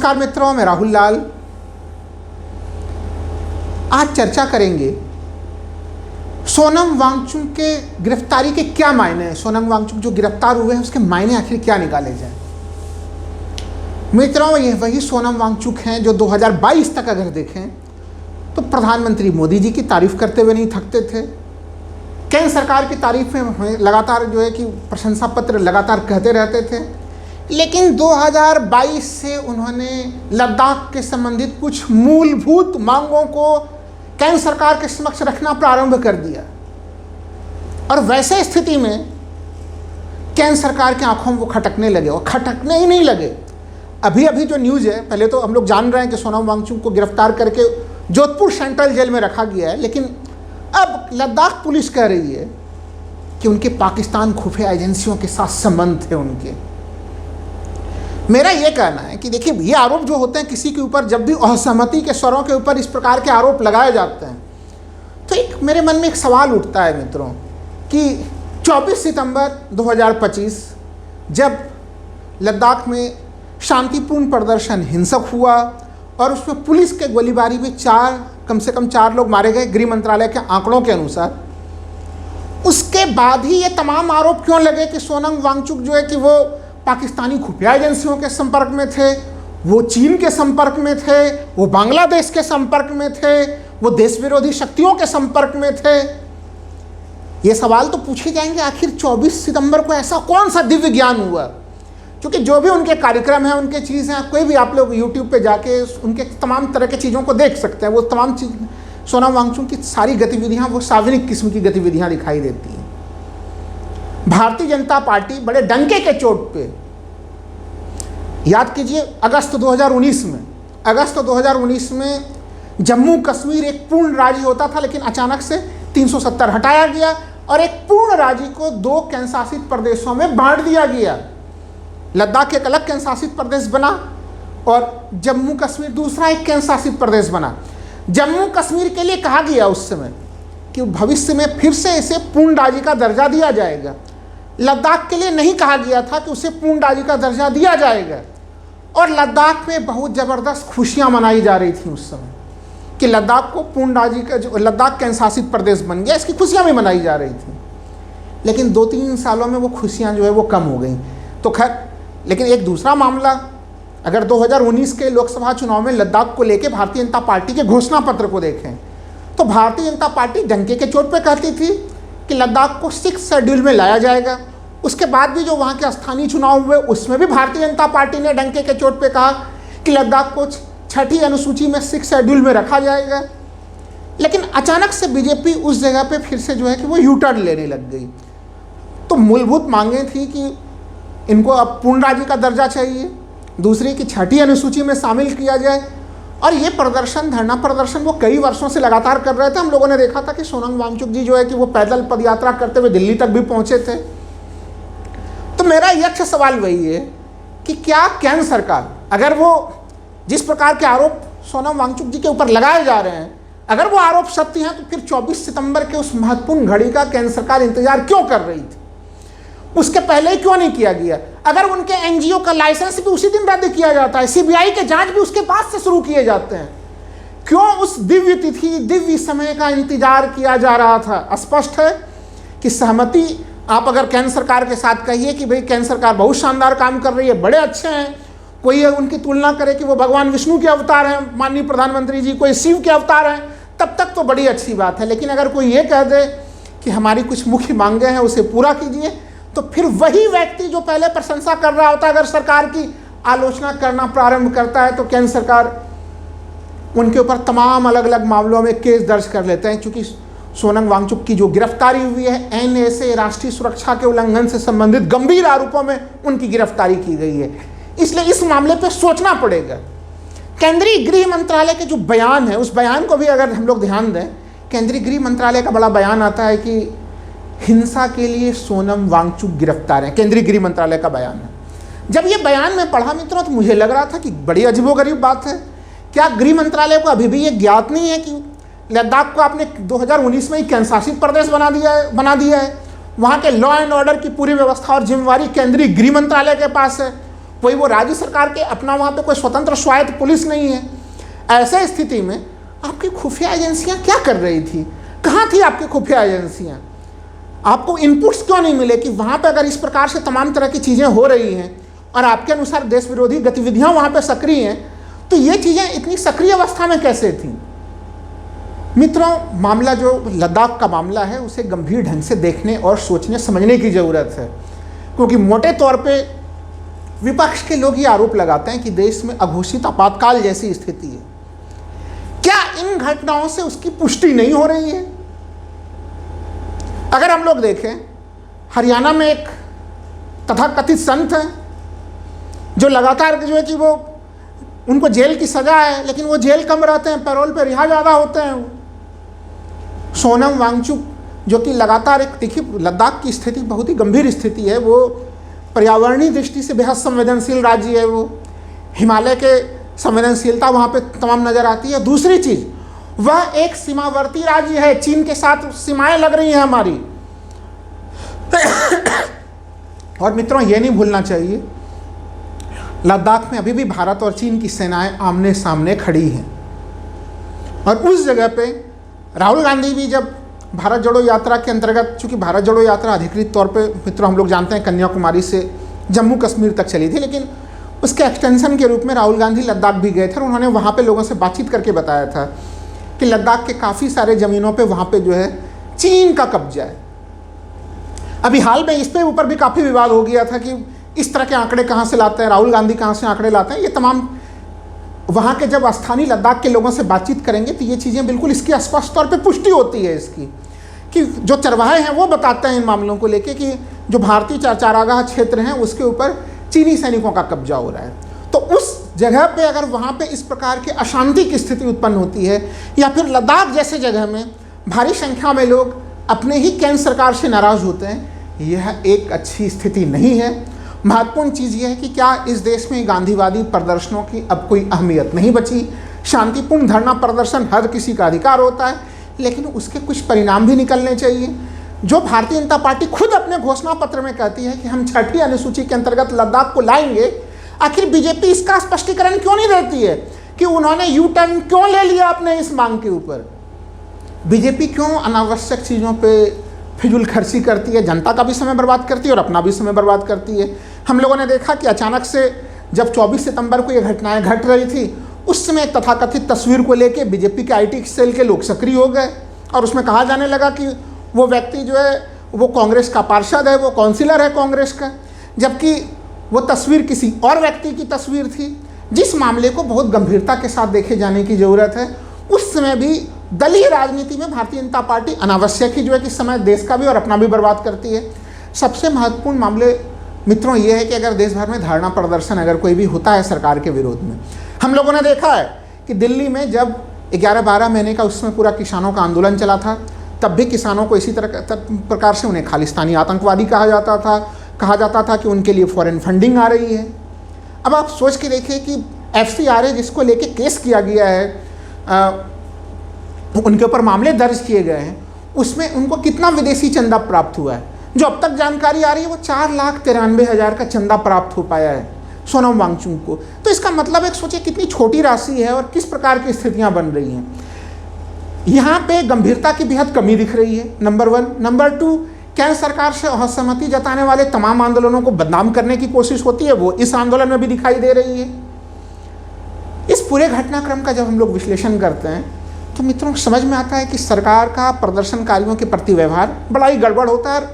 नमस्कार मित्रों, मैं राहुल लाल। आज चर्चा करेंगे सोनम वांगचुक के गिरफ्तारी के क्या मायने हैं। सोनम वांगचुक जो गिरफ्तार हुए हैं उसके मायने आखिर क्या निकाले जाए। मित्रों, ये वही सोनम वांगचुक हैं जो 2022 तक अगर देखें तो प्रधानमंत्री मोदी जी की तारीफ करते हुए नहीं थकते थे। केंद्र सरकार की तारीफ में लगातार जो है कि प्रशंसा पत्र लगातार कहते रहते थे। लेकिन 2022 से उन्होंने लद्दाख के संबंधित कुछ मूलभूत मांगों को केंद्र सरकार के समक्ष रखना प्रारंभ कर दिया और वैसे स्थिति में केंद्र सरकार की आंखों में वो खटकने लगे। और खटकने ही नहीं लगे, अभी अभी जो न्यूज़ है, पहले तो हम लोग जान रहे हैं कि सोनम वांगचुक को गिरफ्तार करके जोधपुर सेंट्रल जेल में रखा गया है, लेकिन अब लद्दाख पुलिस कह रही है कि उनके पाकिस्तान खुफिया एजेंसियों के साथ संबंध थे उनके। मेरा ये कहना है कि देखिए, ये आरोप जो होते हैं किसी के ऊपर, जब भी असहमति के स्वरों के ऊपर इस प्रकार के आरोप लगाए जाते हैं तो एक मेरे मन में एक सवाल उठता है मित्रों कि 24 सितंबर 2025 जब लद्दाख में शांतिपूर्ण प्रदर्शन हिंसक हुआ और उसमें पुलिस के गोलीबारी में कम से कम 4 लोग मारे गए गृह मंत्रालय के आंकड़ों के अनुसार, उसके बाद ही ये तमाम आरोप क्यों लगे कि सोनम वांगचुक जो है कि वो पाकिस्तानी खुफिया एजेंसियों के संपर्क में थे, वो चीन के संपर्क में थे, वो बांग्लादेश के संपर्क में थे, वो देश विरोधी शक्तियों के संपर्क में थे। ये सवाल तो पूछे जाएंगे, आखिर 24 सितंबर को ऐसा कौन सा दिव्य ज्ञान हुआ। क्योंकि जो भी उनके कार्यक्रम हैं, उनके चीज़ हैं, कोई भी आप लोग यूट्यूब पे जाके उनके तमाम तरह की चीज़ों को देख सकते हैं। वो तमाम चीज़, सोनम वांगचुक की सारी गतिविधियाँ वो सार्वजनिक किस्म की गतिविधियाँ दिखाई देती हैं। भारतीय जनता पार्टी बड़े डंके के चोट पे, याद कीजिए अगस्त 2019 में जम्मू कश्मीर एक पूर्ण राज्य होता था, लेकिन अचानक से 370 हटाया गया और एक पूर्ण राज्य को 2 केंद्र शासित प्रदेशों में बांट दिया गया। लद्दाख एक अलग केंद्र शासित प्रदेश बना और जम्मू कश्मीर दूसरा एक केंद्र शासित प्रदेश बना। जम्मू कश्मीर के लिए कहा गया उस समय कि भविष्य में फिर से इसे पूर्ण राज्य का दर्जा दिया जाएगा। लद्दाख के लिए नहीं कहा गया था कि उसे पूर्ण राज्य का दर्जा दिया जाएगा। और लद्दाख में बहुत ज़बरदस्त खुशियाँ मनाई जा रही थी उस समय कि लद्दाख को पूर्ण राज्य का, जो लद्दाख केंद्र शासित प्रदेश बन गया, इसकी खुशियाँ भी मनाई जा रही थी। लेकिन 2-3 सालों में वो खुशियाँ जो है वो कम हो गई। तो खैर, लेकिन एक दूसरा मामला, अगर 2019 के लोकसभा चुनाव में लद्दाख को लेकर भारतीय जनता पार्टी के घोषणा पत्र को देखें तो भारतीय जनता पार्टी डंके के चोट पे कहती थी कि लद्दाख को 6 शेड्यूल में लाया जाएगा। उसके बाद भी जो वहाँ के स्थानीय चुनाव हुए उसमें भी भारतीय जनता पार्टी ने डंके के चोट पे कहा कि लद्दाख को 6ठी अनुसूची में 6 शेड्यूल में रखा जाएगा। लेकिन अचानक से बीजेपी उस जगह पे फिर से जो है कि वो यू टर्न लेने लग गई। तो मूलभूत मांगें थी कि इनको अब पूर्ण राज्य का दर्जा चाहिए, दूसरी कि 6ठी अनुसूची में शामिल किया जाए। और ये प्रदर्शन, धरना प्रदर्शन वो कई वर्षों से लगातार कर रहे थे। हम लोगों ने देखा था कि सोनम वांगचुक जी जो है कि वो पैदल पदयात्रा करते हुए दिल्ली तक भी पहुँचे थे। तो मेरा यक्ष सवाल वही है कि क्या केंद्र सरकार, अगर वो जिस प्रकार के आरोप सोनम वांगचुक जी के ऊपर लगाए जा रहे हैं, अगर वो आरोप सत्य हैं, तो फिर 24 सितंबर के उस महत्वपूर्ण घड़ी का केंद्र सरकार इंतजार क्यों कर रही थी? उसके पहले ही क्यों नहीं किया गया? अगर उनके एनजीओ का लाइसेंस भी उसी दिन रद्द किया जाता है, सीबीआई के जांच भी उसके बाद से शुरू किए जाते हैं, क्यों उस दिव्य तिथि, दिव्य समय का इंतजार किया जा रहा था? स्पष्ट है कि सहमति आप अगर केंद्र सरकार के साथ कहिए कि भाई केंद्र सरकार बहुत शानदार काम कर रही है, बड़े अच्छे हैं, कोई उनकी तुलना करे कि वो भगवान विष्णु के अवतार हैं माननीय प्रधानमंत्री जी, कोई शिव के अवतार हैं, तब तक तो बड़ी अच्छी बात है। लेकिन अगर कोई ये कह दे कि हमारी कुछ मुख्य मांगे हैं उसे पूरा कीजिए, तो फिर वही व्यक्ति जो पहले प्रशंसा कर रहा होता है अगर सरकार की आलोचना करना प्रारंभ करता है, तो केंद्र सरकार उनके ऊपर तमाम अलग अलग मामलों में केस दर्ज कर लेते हैं। क्योंकि सोनम वांगचुक की जो गिरफ्तारी हुई है, एनएसए, राष्ट्रीय सुरक्षा के उल्लंघन से संबंधित गंभीर आरोपों में उनकी गिरफ्तारी की गई है। इसलिए इस मामले पर सोचना पड़ेगा। केंद्रीय गृह मंत्रालय के जो बयान है, उस बयान को भी अगर हम लोग ध्यान दें, केंद्रीय गृह मंत्रालय का बड़ा बयान आता है कि हिंसा के लिए सोनम वांगचुक गिरफ्तार है। केंद्रीय गृह मंत्रालय का बयान है। जब ये बयान में पढ़ा मित्रों तो मुझे लग रहा था कि बड़ी अजीबोगरीब बात है। क्या गृह मंत्रालय को अभी भी ये ज्ञात नहीं है कि लद्दाख को आपने 2019 में ही केंद्र शासित प्रदेश बना दिया है? वहाँ के लॉ एंड ऑर्डर की पूरी व्यवस्था और जिम्मेवारी केंद्रीय गृह मंत्रालय के पास है। कोई वो राज्य सरकार के अपना वहाँ पे कोई स्वतंत्र स्वायत्त पुलिस नहीं है। ऐसे स्थिति में आपकी खुफिया एजेंसियाँ क्या कर रही थी? कहाँ थी आपकी खुफिया एजेंसियाँ? आपको इनपुट्स क्यों नहीं मिले कि वहाँ पे अगर इस प्रकार से तमाम तरह की चीज़ें हो रही हैं और आपके अनुसार देश विरोधी गतिविधियाँ वहाँ पे सक्रिय हैं, तो ये चीज़ें इतनी सक्रिय अवस्था में कैसे थीं? मित्रों, मामला जो लद्दाख का मामला है उसे गंभीर ढंग से देखने और सोचने समझने की ज़रूरत है, क्योंकि मोटे तौर पे विपक्ष के लोग ये आरोप लगाते हैं कि देश में अघोषित आपातकाल जैसी स्थिति है। क्या इन घटनाओं से उसकी पुष्टि नहीं हो रही है? अगर हम लोग देखें, हरियाणा में एक तथाकथित संत हैं जो लगातार जो है कि वो उनको जेल की सजा है, लेकिन वो जेल कम रहते हैं, पैरोल पे रिहा ज़्यादा होते हैं। सोनम वांगचुक जो कि लगातार एक, देखिए लद्दाख की स्थिति बहुत ही गंभीर स्थिति है, वो पर्यावरणीय दृष्टि से बेहद संवेदनशील राज्य है, वो हिमालय के संवेदनशीलता वहाँ पे तमाम नज़र आती है। दूसरी चीज़, वह एक सीमावर्ती राज्य है, चीन के साथ सीमाएं लग रही हैं हमारी। और मित्रों, ये नहीं भूलना चाहिए, लद्दाख में अभी भी भारत और चीन की सेनाएं आमने सामने खड़ी हैं। और उस जगह पे राहुल गांधी भी जब भारत जोड़ो यात्रा के अंतर्गत, चूँकि भारत जोड़ो यात्रा अधिकृत तौर पे मित्रों हम लोग जानते हैं कन्याकुमारी से जम्मू कश्मीर तक चली थी, लेकिन उसके एक्सटेंशन के रूप में राहुल गांधी लद्दाख भी गए थे और उन्होंने वहाँ पे लोगों से बातचीत करके बताया था कि लद्दाख के काफ़ी सारे ज़मीनों पे वहाँ पे जो है चीन का कब्जा है। अभी हाल में इस पे ऊपर भी काफ़ी विवाद हो गया था कि इस तरह के आंकड़े कहाँ से लाते हैं, राहुल गांधी कहाँ से आंकड़े लाते हैं। ये तमाम वहाँ के जब स्थानीय लद्दाख के लोगों से बातचीत करेंगे तो ये चीज़ें बिल्कुल इसकी स्पष्ट तौर पे पुष्टि होती है इसकी, कि जो चरवाहे हैं वो बताते हैं इन मामलों को लेके कि जो भारतीय चारागाह क्षेत्र हैं उसके ऊपर चीनी सैनिकों का कब्जा हो रहा है। तो उस जगह पे अगर वहाँ पे इस प्रकार की अशांति की स्थिति उत्पन्न होती है, या फिर लद्दाख जैसे जगह में भारी संख्या में लोग अपने ही केंद्र सरकार से नाराज़ होते हैं, यह एक अच्छी स्थिति नहीं है। महत्वपूर्ण चीज़ यह है कि क्या इस देश में गांधीवादी प्रदर्शनों की अब कोई अहमियत नहीं बची? शांतिपूर्ण धरना प्रदर्शन हर किसी का अधिकार होता है, लेकिन उसके कुछ परिणाम भी निकलने चाहिए। जो भारतीय जनता पार्टी खुद अपने घोषणा पत्र में कहती है कि हम 6ठी अनुसूची के अंतर्गत लद्दाख को लाएंगे, आखिर बीजेपी इसका स्पष्टीकरण क्यों नहीं देती है कि उन्होंने यू टर्न क्यों ले लिया अपने इस मांग के ऊपर? बीजेपी क्यों अनावश्यक चीज़ों पे फिजूल खर्ची करती है, जनता का भी समय बर्बाद करती है और अपना भी समय बर्बाद करती है? हम लोगों ने देखा कि अचानक से जब 24 सितंबर को ये घटनाएं घट रही थी, उस समय एक तथाकथित तस्वीर को लेके बीजेपी के आईटी सेल के लोग सक्रिय हो गए और उसमें कहा जाने लगा कि वो व्यक्ति जो है वो कांग्रेस का पार्षद है, वो काउंसिलर है कांग्रेस का, जबकि वो तस्वीर किसी और व्यक्ति की तस्वीर थी। जिस मामले को बहुत गंभीरता के साथ देखे जाने की ज़रूरत है, उस समय भी दलीय राजनीति में भारतीय जनता पार्टी अनावश्यक ही जो है कि समय देश का भी और अपना भी बर्बाद करती है। सबसे महत्वपूर्ण मामले मित्रों ये है कि अगर देश भर में धरना प्रदर्शन अगर कोई भी होता है सरकार के विरोध में, हम लोगों ने देखा है कि दिल्ली में जब 11-12 महीने का उसमें पूरा किसानों का आंदोलन चला था, तब भी किसानों को इसी प्रकार से उन्हें खालिस्तानी आतंकवादी कहा जाता था कि उनके लिए फॉरेन फंडिंग आ रही है। अब आप सोच के देखिए कि FCRA जिसको लेके केस किया गया है, उनके ऊपर मामले दर्ज किए गए हैं, उसमें उनको कितना विदेशी चंदा प्राप्त हुआ है? जो अब तक जानकारी आ रही है वो 4,93,000 का चंदा प्राप्त हो पाया है सोनम वांगचुक को। तो इसका मतलब एक सोचिए कितनी छोटी राशि है और किस प्रकार की स्थितियां बन रही हैं। यहाँ पे गंभीरता की बेहद कमी दिख रही है, नंबर 1। नंबर 2, केंद्र सरकार से असहमति जताने वाले तमाम आंदोलनों को बदनाम करने की कोशिश होती है, वो इस आंदोलन में भी दिखाई दे रही है। इस पूरे घटनाक्रम का जब हम लोग विश्लेषण करते हैं तो मित्रों समझ में आता है कि सरकार का प्रदर्शनकारियों के प्रति व्यवहार बड़ा ही गड़बड़ होता है।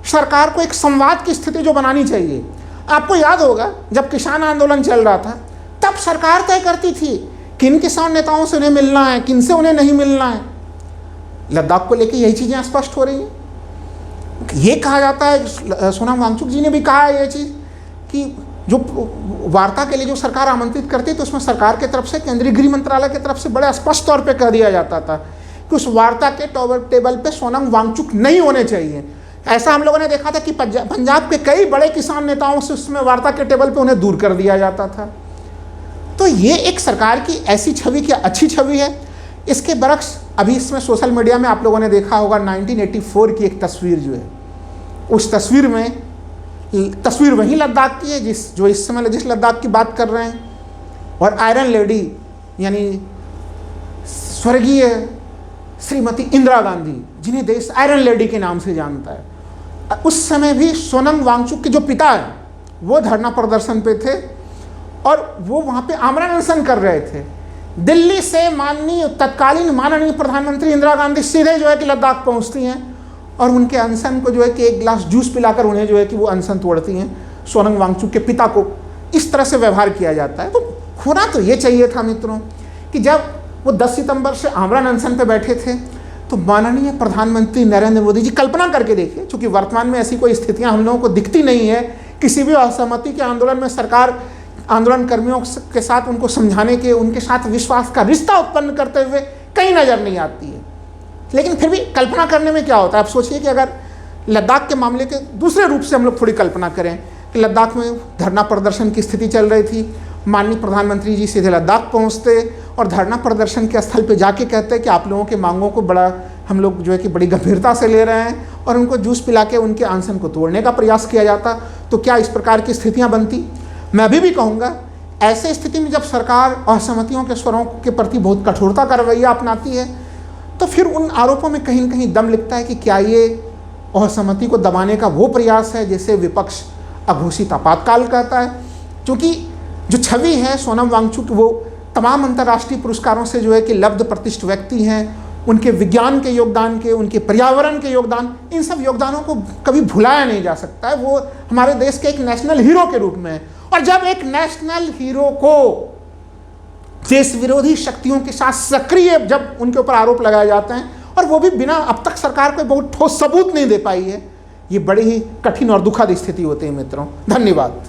सरकार को एक संवाद की स्थिति जो बनानी चाहिए, आपको याद होगा जब किसान आंदोलन चल रहा था तब सरकार तय करती थी किन किसान नेताओं से उन्हें मिलना है, किन से उन्हें नहीं मिलना है। लद्दाख को लेकर यही चीज़ें स्पष्ट हो रही हैं। ये कहा जाता है, सोनम वांगचुक जी ने भी कहा है ये चीज़ कि जो वार्ता के लिए जो सरकार आमंत्रित करती तो उसमें सरकार की तरफ से, केंद्रीय गृह मंत्रालय की तरफ से बड़े स्पष्ट तौर पे कह दिया जाता था कि उस वार्ता के टेबल पे सोनम वांगचुक नहीं होने चाहिए। ऐसा हम लोगों ने देखा था कि पंजाब के कई बड़े किसान नेताओं से उसमें वार्ता के टेबल पे उन्हें दूर कर दिया जाता था। तो ये एक सरकार की ऐसी छवि क्या अच्छी छवि है? इसके बरक्स अभी इसमें सोशल मीडिया में आप लोगों ने देखा होगा 1984 की एक तस्वीर जो है, उस तस्वीर में तस्वीर वही लद्दाख की है जो इस समय जिस लद्दाख की बात कर रहे हैं। और आयरन लेडी यानी स्वर्गीय श्रीमती इंदिरा गांधी, जिन्हें देश आयरन लेडी के नाम से जानता है, उस समय भी सोनम वांगचुक के जो पिता हैं वो धरना प्रदर्शन पे थे और वो वहाँ पे आमरण अनशन कर रहे थे। दिल्ली से तत्कालीन माननीय प्रधानमंत्री इंदिरा गांधी सीधे जो है कि लद्दाख पहुँचती हैं और उनके अनशन को जो है कि एक गिलास जूस पिलाकर उन्हें जो है कि वो अनशन तोड़ती हैं। सोनम वांगचुक के पिता को इस तरह से व्यवहार किया जाता है। तो होना तो ये चाहिए था मित्रों कि जब वो 10 सितंबर से आमरण अनशन पे बैठे थे तो माननीय प्रधानमंत्री नरेंद्र मोदी जी कल्पना करके देखिए, चूँकि वर्तमान में ऐसी कोई स्थितियाँ हम लोगों को दिखती नहीं है, किसी भी असहमति के आंदोलन में सरकार आंदोलन कर्मियों के साथ उनको समझाने के, उनके साथ विश्वास का रिश्ता उत्पन्न करते हुए कहीं नज़र नहीं आती है। लेकिन फिर भी कल्पना करने में क्या होता है। आप सोचिए कि अगर लद्दाख के मामले के दूसरे रूप से हम लोग थोड़ी कल्पना करें कि लद्दाख में धरना प्रदर्शन की स्थिति चल रही थी, माननीय प्रधानमंत्री जी सीधे लद्दाख पहुंचते और धरना प्रदर्शन के स्थल पे जाके कहते कि आप लोगों के मांगों को बड़ा हम लोग जो है कि बड़ी गंभीरता से ले रहे हैं और उनको जूस पिला के उनके अनशन को तोड़ने का प्रयास किया जाता, तो क्या इस प्रकार की स्थितियां बनती। मैं अभी भी कहूँगा ऐसे स्थिति में जब सरकार असहमतियों के स्वरों के प्रति बहुत कठोरता का रवैया अपनाती है तो फिर उन आरोपों में कहीं न कहीं दम लिखता है कि क्या ये असहमति को दबाने का वो प्रयास है जिसे विपक्ष अघोषित आपातकाल कहता है। क्योंकि जो छवि है सोनम वांगचुक, वो तमाम अंतर्राष्ट्रीय पुरस्कारों से जो है कि लब्ध प्रतिष्ठित व्यक्ति हैं, उनके विज्ञान के योगदान के, उनके पर्यावरण के योगदान, इन सब योगदानों को कभी भुलाया नहीं जा सकता है। वो हमारे देश के एक नेशनल हीरो के रूप में है। और जब एक नेशनल हीरो को देश विरोधी शक्तियों के साथ सक्रिय जब उनके ऊपर आरोप लगाए जाते हैं और वो भी बिना अब तक सरकार को बहुत ठोस सबूत नहीं दे पाई है, ये बड़ी ही कठिन और दुखद स्थिति होती है मित्रों। धन्यवाद।